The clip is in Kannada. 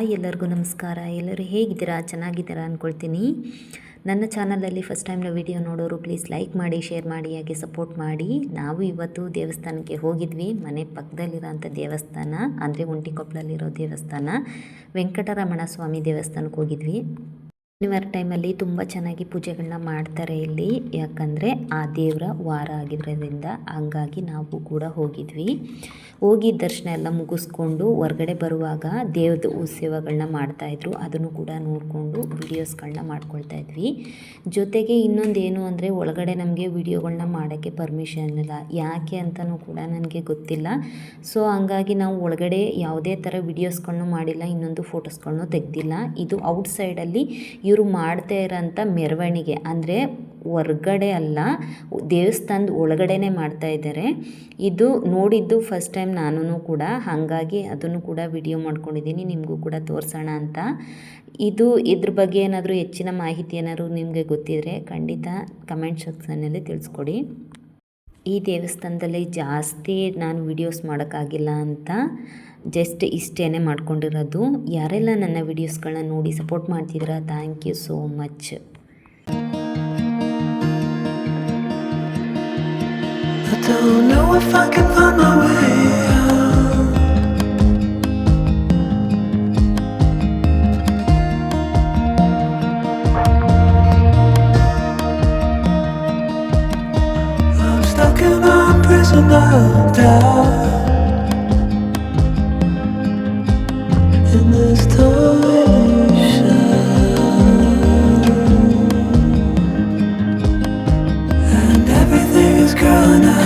ಹಾಯ್ ಎಲ್ಲರಿಗೂ ನಮಸ್ಕಾರ. ಎಲ್ಲರೂ ಹೇಗಿದ್ದೀರಾ? ಚೆನ್ನಾಗಿದ್ದೀರಾ ಅಂದ್ಕೊಳ್ತೀನಿ. ನನ್ನ ಚಾನಲಲ್ಲಿ ಫಸ್ಟ್ ಟೈಮ್ ವಿಡಿಯೋ ನೋಡೋರು ಪ್ಲೀಸ್ ಲೈಕ್ ಮಾಡಿ, ಶೇರ್ ಮಾಡಿ, ಹಾಗೆ ಸಪೋರ್ಟ್ ಮಾಡಿ. ನಾವು ಇವತ್ತು ದೇವಸ್ಥಾನಕ್ಕೆ ಹೋಗಿದ್ವಿ. ಮನೆ ಪಕ್ಕದಲ್ಲಿರೋಂಥ ದೇವಸ್ಥಾನ ಅಂದರೆ ಒಂಟಿಕೊಪ್ಪಲಲ್ಲಿರೋ ದೇವಸ್ಥಾನ ವೆಂಕಟರಮಣ ಸ್ವಾಮಿ ದೇವಸ್ಥಾನಕ್ಕೆ ಹೋಗಿದ್ವಿ. ಶನಿವಾರ ಟೈಮಲ್ಲಿ ತುಂಬ ಚೆನ್ನಾಗಿ ಪೂಜೆಗಳನ್ನ ಮಾಡ್ತಾರೆ ಇಲ್ಲಿ, ಯಾಕಂದರೆ ಆ ದೇವರ ವಾರ ಆಗಿರೋದ್ರಿಂದ. ಹಂಗಾಗಿ ನಾವು ಕೂಡ ಹೋಗಿದ್ವಿ. ಹೋಗಿ ದರ್ಶನ ಎಲ್ಲ ಮುಗಿಸ್ಕೊಂಡು ಹೊರಗಡೆ ಬರುವಾಗ ದೇವ್ರದ ಉತ್ಸವಗಳನ್ನ ಮಾಡ್ತಾಯಿದ್ರು. ಅದನ್ನು ಕೂಡ ನೋಡಿಕೊಂಡು ವಿಡಿಯೋಸ್ಗಳನ್ನ ಮಾಡ್ಕೊಳ್ತಾ ಇದ್ವಿ. ಜೊತೆಗೆ ಇನ್ನೊಂದು ಏನು ಅಂದರೆ ಒಳಗಡೆ ನಮಗೆ ವಿಡಿಯೋಗಳನ್ನ ಮಾಡೋಕ್ಕೆ ಪರ್ಮಿಷನ್ ಇಲ್ಲ, ಯಾಕೆ ಅಂತಲೂ ಕೂಡ ನನಗೆ ಗೊತ್ತಿಲ್ಲ. ಸೊ ಹಂಗಾಗಿ ನಾವು ಒಳಗಡೆ ಯಾವುದೇ ಥರ ವಿಡಿಯೋಸ್ಗಳನ್ನೂ ಮಾಡಿಲ್ಲ, ಇನ್ನೊಂದು ಫೋಟೋಸ್ಗಳನ್ನೂ ತೆಗೆದಿಲ್ಲ. ಇದು ಔಟ್ಸೈಡಲ್ಲಿ ಇವರು ಮಾಡ್ತಾ ಇರೋಂಥ ಮೆರವಣಿಗೆ, ಅಂದರೆ ಹೊರ್ಗಡೆ ಅಲ್ಲ, ದೇವಸ್ಥಾನದ ಒಳಗಡೆನೇ ಮಾಡ್ತಾಯಿದ್ದಾರೆ. ಇದು ನೋಡಿದ್ದು ಫಸ್ಟ್ ಟೈಮ್ ನಾನು ಕೂಡ, ಹಾಗಾಗಿ ಅದನ್ನು ಕೂಡ ವಿಡಿಯೋ ಮಾಡ್ಕೊಂಡಿದ್ದೀನಿ, ನಿಮಗೂ ಕೂಡ ತೋರಿಸೋಣ ಅಂತ. ಇದ್ರ ಬಗ್ಗೆ ಏನಾದರೂ ಹೆಚ್ಚಿನ ಮಾಹಿತಿ ಏನಾದರೂ ನಿಮಗೆ ಗೊತ್ತಿದ್ದರೆ ಖಂಡಿತ ಕಮೆಂಟ್ ಸೆಕ್ಷನಲ್ಲಿ ತಿಳಿಸ್ಕೊಡಿ. ಈ ದೇವಸ್ಥಾನದಲ್ಲಿ ಜಾಸ್ತಿ ನಾನು ವಿಡಿಯೋಸ್ ಮಾಡೋಕ್ಕಾಗಿಲ್ಲ ಅಂತ ಜಸ್ಟ್ ಇಷ್ಟೇ ಮಾಡ್ಕೊಂಡಿರೋದು. ಯಾರೆಲ್ಲ ನನ್ನ ವಿಡಿಯೋಸ್ಗಳನ್ನ ನೋಡಿ ಸಪೋರ್ಟ್ ಮಾಡ್ತಿದ್ದೀರಾ, thank you so much. I don't know if I can find my way out. I'm stuck in a prison of doubt. In this torsion, and everything is gonna